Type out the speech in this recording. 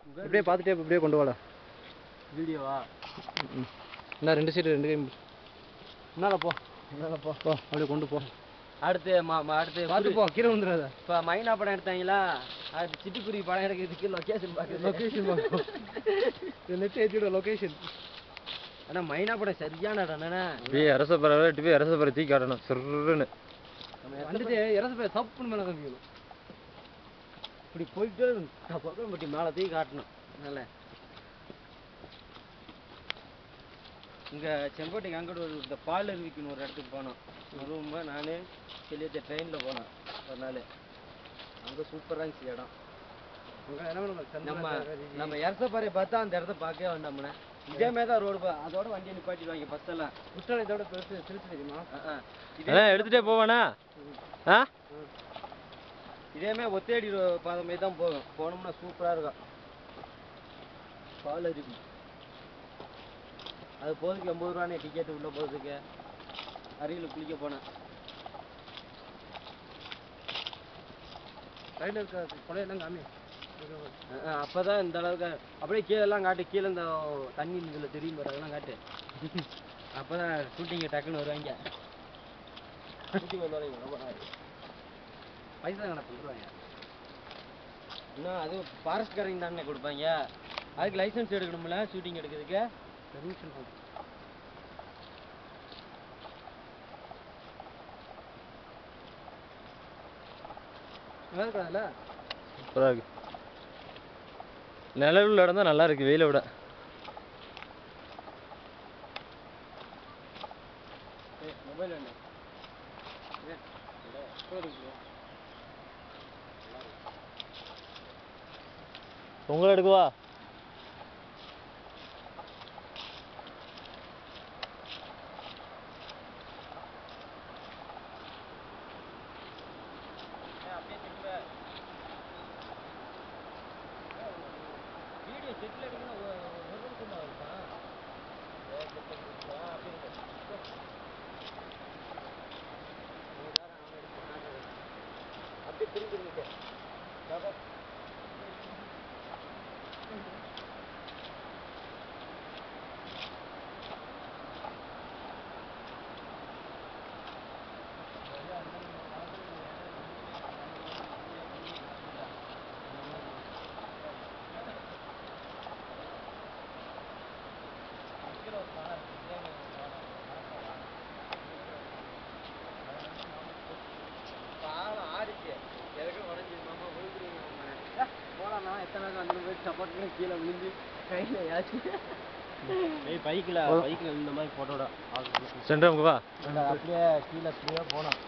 இப்படியே பார்த்துட்டே இப்படியே கொண்டு வாடா. வீடியோவா? என்ன 2 சீட்டு 2 கை என்னால போ போ அப்படியே கொண்டு போ. அடுத்து அடுத்து பார்த்து போ, கீழே வந்துடாத. இப்போ மைனா படம் எடுத்தாங்களா, அது சிட்டுக்குருவி படம் எடுக்கிறதுக்கு லொக்கேஷன் பார்க்குறது. நெட் ஏற்றிவிட லொக்கேஷன். ஆனால் மைனா படம் சரியான இடம்ண்ணே. அரசப்பறை தீ காட்டணும் சிறுன்னு வந்துட்டு அரசப்பறை சப்புன்னு மேலே காமிக்கணும். இப்படி போயிட்டு பக்கம் பட்டி மேலே தீ காட்டணும். அதனால இங்கே செங்கோட்டைக்கு அங்கிட்டு இந்த பால் அருவிக்குன்னு ஒரு இடத்துக்கு போனோம். ரொம்ப நான் சொல்லிட்டு ட்ரெயினில் போனோம் ஒரு நாள். அங்கே சூப்பராக இருந்துச்சு இடம். நம்ம அரசப்பறையை பார்த்தா அந்த இடத்த பார்க்கவே வேண்டாம்ண்ணே. இதேமாதிரி தான் ரோடு, அதோட வண்டியை நிப்பாட்டிடுவாங்க பஸ்ஸெல்லாம். குற்றாலம் இதோட பெருசு திருச்சி தெரியுமா? இதெல்லாம் எடுத்துகிட்டே போவேண்ணா. இதேமாதிரி ஒத்தேடி பாதை மாதிரி தான் போகும். போனோம்னா சூப்பராக இருக்கும். பால் அருவி அது போகிறதுக்கு 80 ரூபானே டிக்கெட்டு உள்ளே போகிறதுக்கு. அருவியில் குளிக்க போனேன். ரைடில் இருக்க கொலையெல்லாம் காமி. அப்போ தான் இந்த அளவுக்கு அப்படியே கீழெல்லாம் காட்டு. கீழே இந்த தண்ணி இதில் தெரியும் பாரு, அதெல்லாம் காட்டு. அப்போ தான் ஷூட்டிங்கு டக்குன்னு வருவாங்க. ஷூட்டிங் வந்தாலும் ரொம்ப நாள் பைசா கணக்கு பண்ணுறாங்க. இன்னும் அது ஃபாரஸ்ட்காரங்க தானே கொடுப்பாங்க. அதுக்கு லைசன்ஸ் எடுக்கணும்ல ஷூட்டிங் எடுக்கிறதுக்கு. பெர்மிஷன் இருக்காதுல்ல. சூப்பராக இருக்கு. நிலவுள்ள இடம் தான் நல்லா இருக்கு வெயிலை விட. மொபைல் என்ன பொங்கல் எடுக்குவா? வீடியோ செட்டில் எடுக்கணும். அப்படியே திரும்பிட்டு பாலம் ஆடிச்சு. எதுக்கு உடஞ்சிருமாமா விழுந்துருவீங்க. போகலாம்னா எத்தனை நாள் அந்த மாதிரி சப்போர்ட் பண்ணி கீழே விழுந்து கையில் ஏதாச்சும் பைக்கில் இந்த மாதிரி போட்டோட சென்ட்ரமுக்கு வா. அப்படியே கீழே அப்படியே போனோம்.